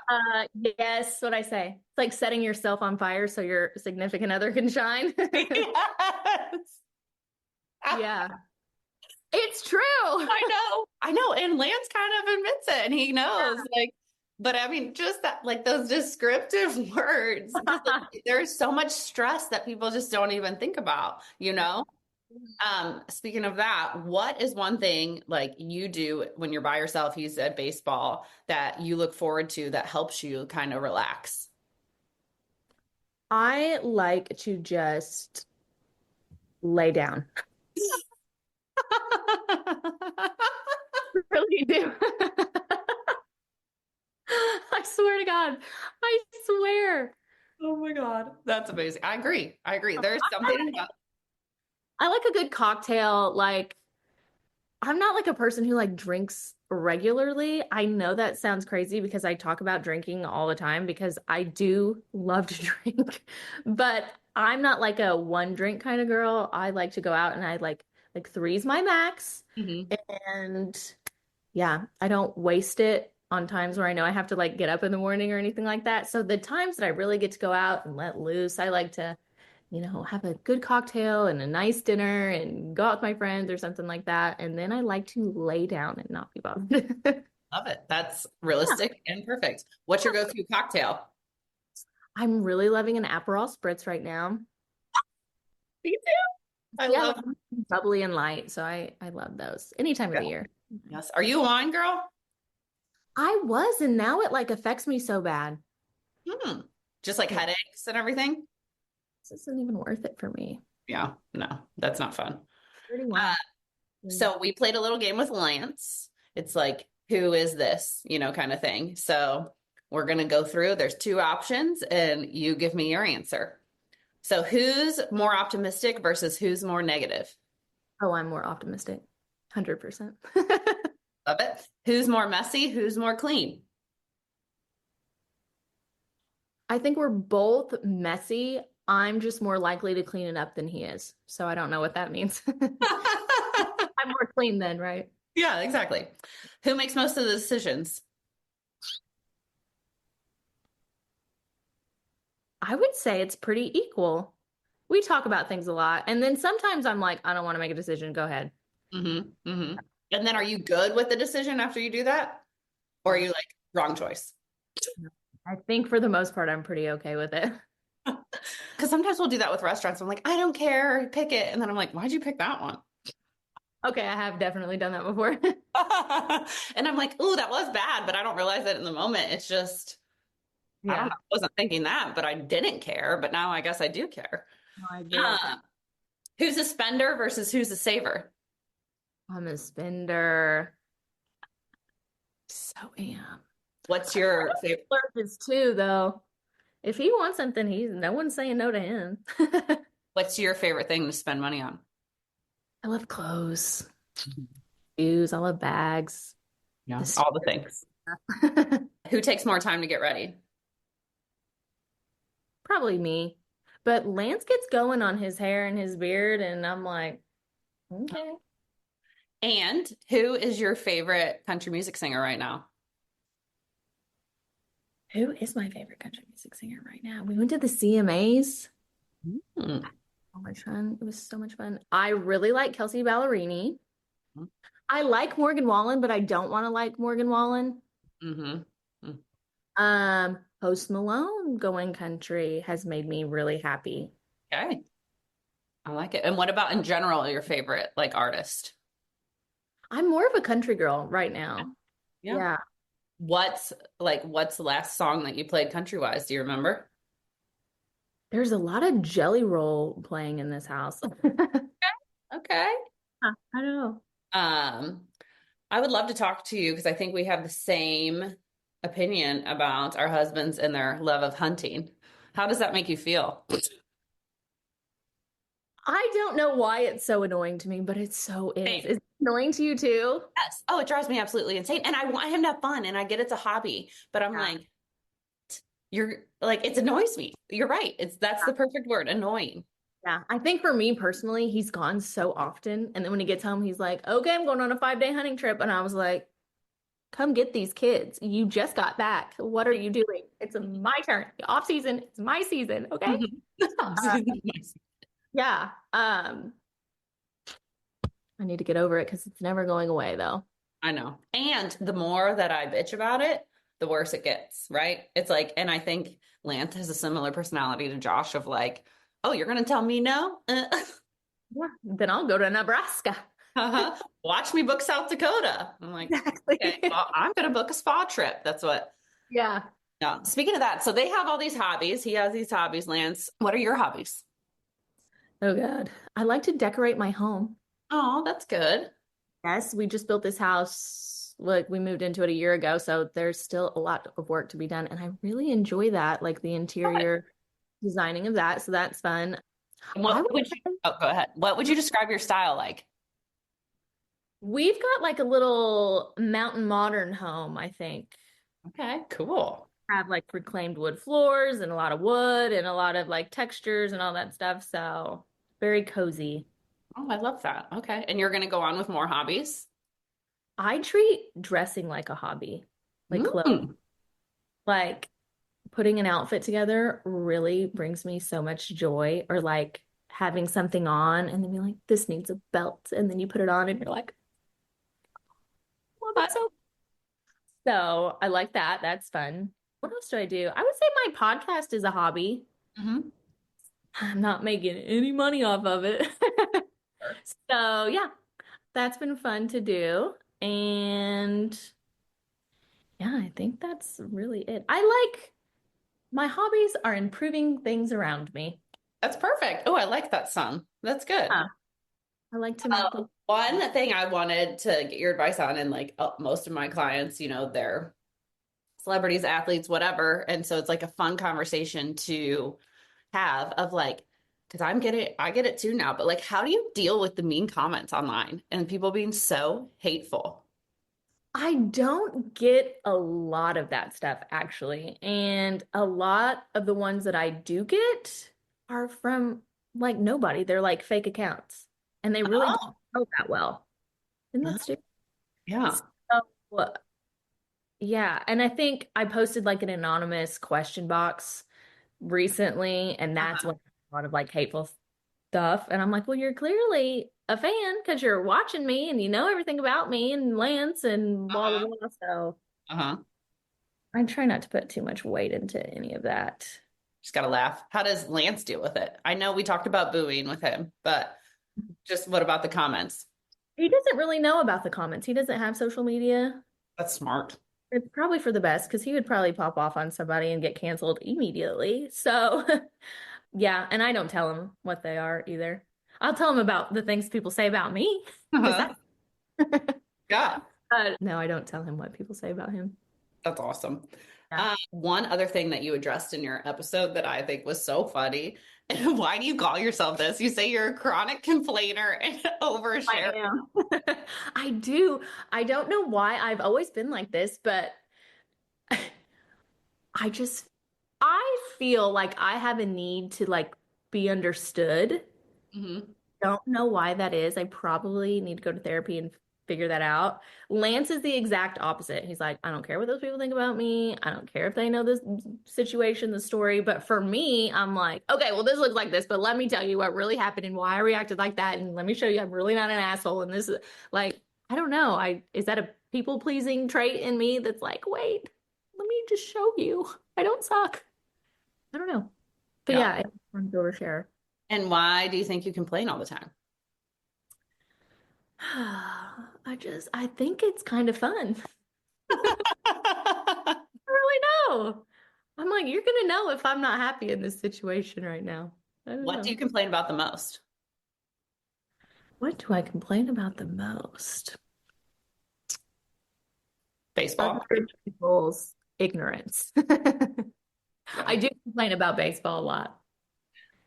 Yes, what I say. It's like setting yourself on fire so your significant other can shine. Yes. Yeah. It's true. I know. And Lance kind of admits it and he knows, like, but I mean, just that, like those descriptive words, 'cause, like, there's so much stress that people just don't even think about, you know? Speaking of that, what is one thing like you do when you're by yourself, you said baseball, that you look forward to that helps you kind of relax? I like to just lay down. Really do. I swear to God. I swear. Oh my God. That's amazing. I agree. There's something about I like a good cocktail. Like, I'm not like a person who like drinks regularly. I know that sounds crazy because I talk about drinking all the time because I do love to drink, but I'm not like a one drink kind of girl. I like to go out and I like three's my max. Mhm. And yeah, I don't waste it on times where I know I have to like get up in the morning or anything like that. So the times that I really get to go out and let loose, I like to have a good cocktail and a nice dinner and go out with my friends or something like that. And then I like to lay down and not be bothered. Love it. That's realistic and perfect. What's your go-to cocktail? I'm really loving an Aperol Spritz right now. Me too. I love like bubbly and light. So I love those any time of the year. Yes. Are you a wine girl? I was, and now it like affects me so bad. Just like headaches and everything? This isn't even worth it for me. Yeah, no, that's not fun. 31. So we played a little game with Lance. It's like, who is this, kind of thing. So we're going to go through. There's two options and you give me your answer. So who's more optimistic versus who's more negative? Oh, I'm more optimistic. 100%. Love it. Who's more messy? Who's more clean? I think we're both messy. I'm just more likely to clean it up than he is. So I don't know what that means. I'm more clean then, right? Yeah, exactly. Who makes most of the decisions? I would say it's pretty equal. We talk about things a lot. And then sometimes I'm like, I don't want to make a decision. Go ahead. Mm-hmm. Mm-hmm. And then are you good with the decision after you do that? Or are you like, wrong choice? I think for the most part, I'm pretty okay with it. Because sometimes we'll do that with restaurants. I'm like, I don't care, pick it. And then I'm like, why'd you pick that one? Okay, I have definitely done that before. And I'm like, oh, that was bad, but I don't realize it in the moment. It's just, I wasn't thinking that, but I didn't care. But now I guess I do care. No, I agree with that. Who's a spender versus who's a saver? I'm a spender. So am. What's your favorite? Splurges too, though. If he wants something, no one's saying no to him. What's your favorite thing to spend money on? I love clothes, shoes. I love bags. Yeah, all the things. Who takes more time to get ready? Probably me. But Lance gets going on his hair and his beard, and I'm like, okay. And who is your favorite country music singer right now? Who is my favorite country music singer right now? We went to the CMAs. Hmm. So much fun. It was so much fun. I really like Kelsey Ballerini. I like Morgan Wallen, but I don't want to like Morgan Wallen. Mm-hmm. Post Malone going country has made me really happy. Okay. I like it. And what about in general, your favorite like artist? I'm more of a country girl right now. Yeah. Yeah. What's the last song that you played country wise? Do you remember? There's a lot of Jelly Roll playing in this house. Okay. I don't know. Um, I would love to talk to you because I think we have the same opinion about our husbands and their love of hunting. How does that make you feel? I don't know why it's so annoying to me, but it so is. Same. Is it annoying to you too? Yes. Oh, it drives me absolutely insane. And I want him to have fun and I get it's a hobby, but I'm Yeah. like, you're like, it annoys me. You're right. That's the perfect word, annoying. Yeah. I think for me personally, he's gone so often. And then when he gets home, he's like, okay, I'm going on a 5-day hunting trip. And I was like, come get these kids. You just got back. What are you doing? It's my turn. The off season. It's my season. Okay. Yeah. I need to get over it because it's never going away though. I know. And the more that I bitch about it, the worse it gets, right? It's like, and I think Lance has a similar personality to Josh of like, oh, you're going to tell me no? Yeah. Then I'll go to Nebraska. Watch me book South Dakota. I'm like, Exactly. okay, well, I'm going to book a spa trip. That's what. Yeah. Yeah. Speaking of that, so they have all these hobbies. He has these hobbies, Lance. What are your hobbies? Oh God. I like to decorate my home. Oh, that's good. Yes, we just built this house. Like we moved into it a year ago, so there's still a lot of work to be done. And I really enjoy that, like the interior designing of that. So that's fun. And what would you, oh, go ahead. What would you describe your style like? We've got like a little mountain modern home, I think. Okay, cool. Have like reclaimed wood floors and a lot of wood and a lot of like textures and all that stuff. So very cozy. Oh, I love that. Okay. And you're going to go on with more hobbies? I treat dressing like a hobby, like clothes. Like putting an outfit together really brings me so much joy, or like having something on and then be like, this needs a belt. And then you put it on and you're like, love it so I like that. That's fun. What else do I do? I would say my podcast is a hobby. Mm-hmm. I'm not making any money off of it. So yeah, that's been fun to do. And yeah, I think that's really it. I like my hobbies are improving things around me. That's perfect. Oh, I like that song. That's good. Yeah. I like to make them. One thing I wanted to get your advice on, and like most of my clients, they're celebrities, athletes, whatever. And so it's like a fun conversation to have of like, because I get it too now, but like, how do you deal with the mean comments online and people being so hateful? I don't get a lot of that stuff actually. And a lot of the ones that I do get are from like nobody. They're like fake accounts and they really don't know that well. And that's stupid. Yeah. So, yeah. And I think I posted like an anonymous question box recently, and that's when a lot of like hateful stuff. And I'm like, well, you're clearly a fan because you're watching me and you know everything about me and Lance and blah blah blah. So I try not to put too much weight into any of that. Just gotta laugh. How does Lance deal with it? I know we talked about booing with him, but just what about the comments? He doesn't really know about the comments. He doesn't have social media. That's smart. It's probably for the best because he would probably pop off on somebody and get canceled immediately. So yeah, and I don't tell him what they are either. I'll tell him about the things people say about me. Yeah. No, I don't tell him what people say about him. That's awesome. Yeah. One other thing that you addressed in your episode that I think was so funny. And why do you call yourself this? You say you're a chronic complainer and overshare. I am. I do. I don't know why I've always been like this, but I feel like I have a need to like be understood. Mm-hmm. Don't know why that is. I probably need to go to therapy and figure that out. Lance is the exact opposite. He's like, I don't care what those people think about me. I don't care if they know this situation, the story. But for me, I'm like, okay, well, this looks like this, but let me tell you what really happened and why I reacted like that. And let me show you I'm really not an asshole. And this is like, I don't know. Is that a people pleasing trait in me that's like, wait, let me just show you. I don't suck. I don't know. But yeah, I want to overshare. And why do you think you complain all the time? I think it's kind of fun. I really know. I'm like, you're gonna know if I'm not happy in this situation right now. I don't What know. do you complain about the most? What do I complain about the most? Baseball. Other people's ignorance. I do complain about baseball a lot.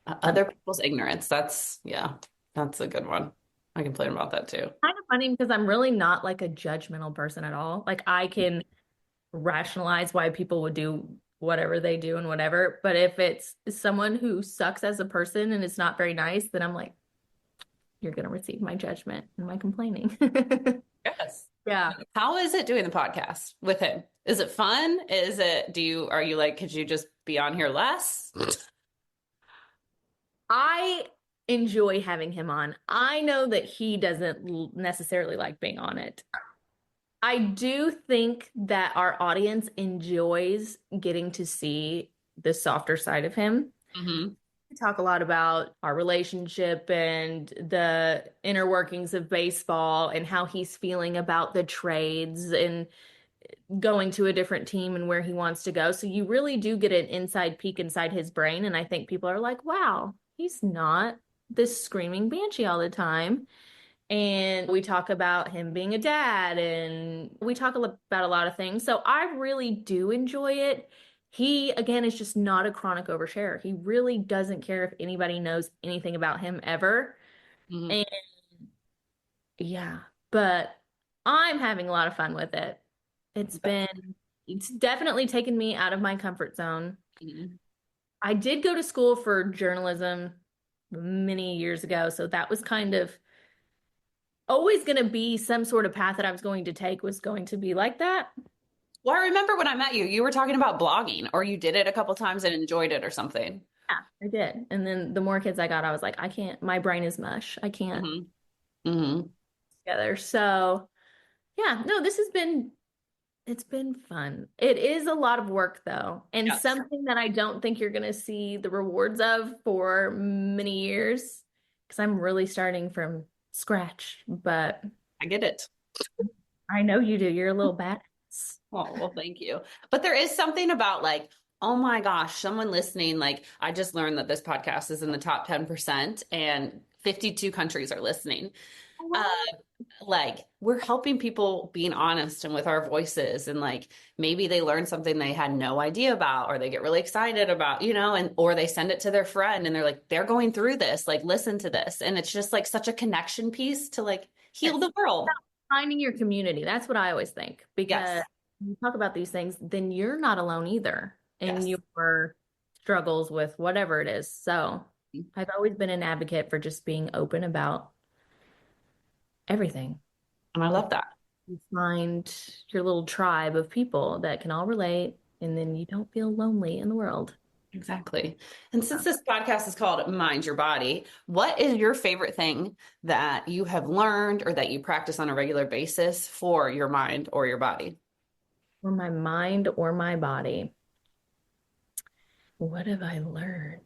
Other people's ignorance. That's a good one. I complain about that too. Kind of funny because I'm really not like a judgmental person at all. Like I can rationalize why people would do whatever they do and whatever. But if it's someone who sucks as a person and it's not very nice, then I'm like, you're going to receive my judgment and my complaining. Yes. Yeah. How is it doing the podcast with him? Is it fun? Are you like, could you just be on here less? I enjoy having him on. I know that he doesn't necessarily like being on it. I do think that our audience enjoys getting to see the softer side of him. Mm-hmm. We talk a lot about our relationship and the inner workings of baseball and how he's feeling about the trades and going to a different team and where he wants to go. So you really do get an inside peek inside his brain. And I think people are like, wow, he's not this screaming banshee all the time. And we talk about him being a dad and we talk about a lot of things. So I really do enjoy it. He, again, is just not a chronic oversharer. He really doesn't care if anybody knows anything about him ever. Mm-hmm. And yeah, but I'm having a lot of fun with it. It's definitely taken me out of my comfort zone. Mm-hmm. I did go to school for journalism many years ago, so that was kind of always going to be some sort of path that I was going to take was going to be like that. Well, I remember when I met you, you were talking about blogging, or you did it a couple times and enjoyed it or something. Yeah, I did. And then the more kids I got, I was like, I can't, my brain is mush. I can't Mm-hmm. Mm-hmm. together. So yeah, no, it's been fun. It is a lot of work though, and Yes. something that I don't think you're going to see the rewards of for many years because I'm really starting from scratch, but I get it. I know you do. You're a little badass. Oh, well, thank you. But there is something about like, oh my gosh, someone listening, like I just learned that this podcast is in the top 10% and 52 countries are listening. Like we're helping people being honest and with our voices and like maybe they learn something they had no idea about or they get really excited about, and or they send it to their friend and they're like, they're going through this, like listen to this. And it's just like such a connection piece to like heal the world. Finding your community. That's what I always think because when you talk about these things, then you're not alone either in your struggles with whatever it is. So I've always been an advocate for just being open about everything. And I love that. You find your little tribe of people that can all relate, and then you don't feel lonely in the world. Exactly. And since this podcast is called Mind Your Body, what is your favorite thing that you have learned or that you practice on a regular basis for your mind or your body? For my mind or my body. What have I learned?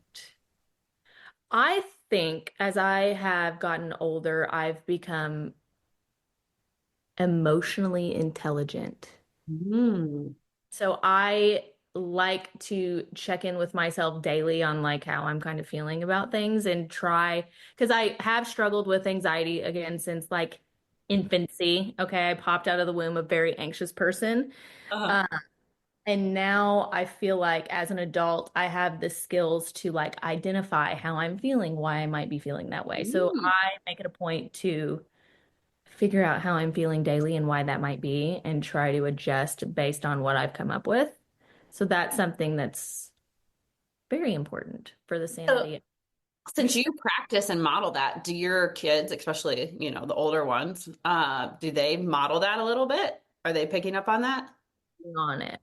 I think as I have gotten older, I've become emotionally intelligent. Mm. So I like to check in with myself daily on like how I'm kind of feeling about things and try, because I have struggled with anxiety again since like infancy. Okay, I popped out of the womb a very anxious person. And now I feel like as an adult, I have the skills to like identify how I'm feeling, why I might be feeling that way. So I make it a point to figure out how I'm feeling daily and why that might be and try to adjust based on what I've come up with. So that's something that's very important for the sanity. Since you practice and model that, do your kids, especially, the older ones, do they model that a little bit? Are they picking up on that? On it.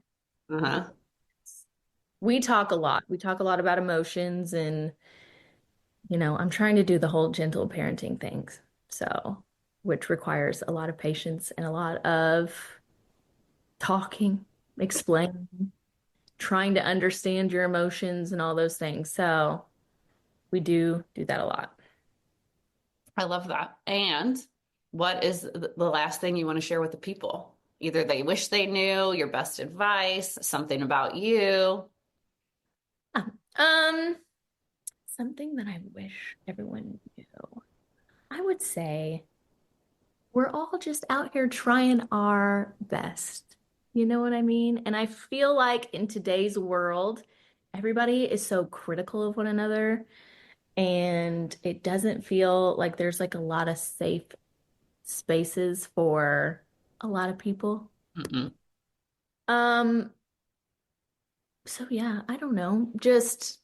Uh-huh. We talk a lot. We talk a lot about emotions and, I'm trying to do the whole gentle parenting things. So, which requires a lot of patience and a lot of talking, explaining, trying to understand your emotions and all those things. So, we do that a lot. I love that. And what is the last thing you want to share with the people? Either they wish they knew, your best advice, something about you. Um, Something that I wish everyone knew. I would say we're all just out here trying our best. You know what I mean? And I feel like in today's world, everybody is so critical of one another, and it doesn't feel like there's like a lot of safe spaces for a lot of people. Mm-mm. Um, so yeah, I don't know. Just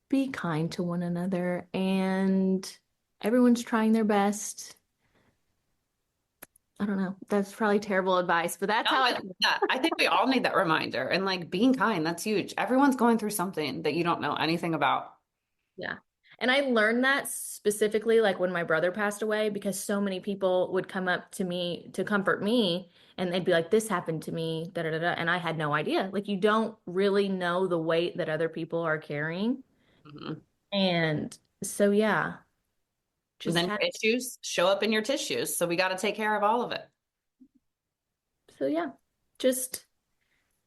be kind to one another, and everyone's trying their best. I don't know. That's probably terrible advice, but that's how I think we all need that reminder. And like being kind, that's huge. Everyone's going through something that you don't know anything about. Yeah. And I learned that specifically like when my brother passed away, because so many people would come up to me to comfort me, and they'd be like, this happened to me, da da da da. And I had no idea. Like, you don't really know the weight that other people are carrying. Mhm. And so, yeah, And just then your issues show up in your tissues. So we got to take care of all of it. so, yeah, just,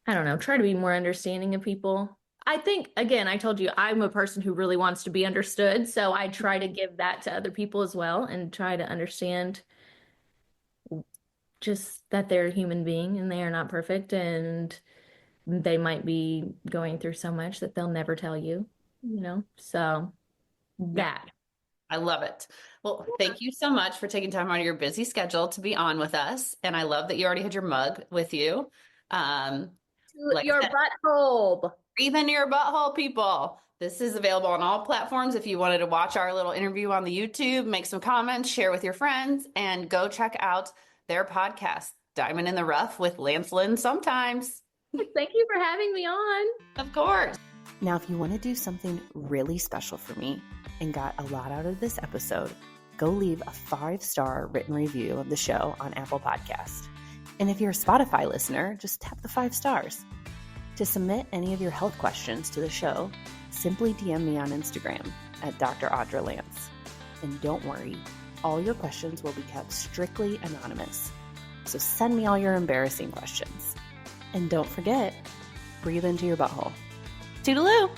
I don't know, try to be more understanding of people. I think, again, I told you I'm a person who really wants to be understood. So I try to give that to other people as well and try to understand just that they're a human being and they are not perfect, and they might be going through so much that they'll never tell you, So that. I love it. Well, thank you so much for taking time out of your busy schedule to be on with us. And I love that you already had your mug with you. Like Your butthole. breathe into your butthole, people. This is available on all platforms. If you wanted to watch our little interview on the YouTube, make some comments, share with your friends, and go check out their podcast, Diamond in the Rough with Lance Lynn sometimes. Thank you for having me on. Of course. Now, if you want to do something really special for me and got a lot out of this episode, go leave a 5-star written review of the show on Apple Podcasts. And if you're a Spotify listener, just tap the 5 stars. To submit any of your health questions to the show, simply DM me on Instagram at Dr. Audra Lance. And don't worry, all your questions will be kept strictly anonymous. So send me all your embarrassing questions. And don't forget, breathe into your butthole. Toodaloo!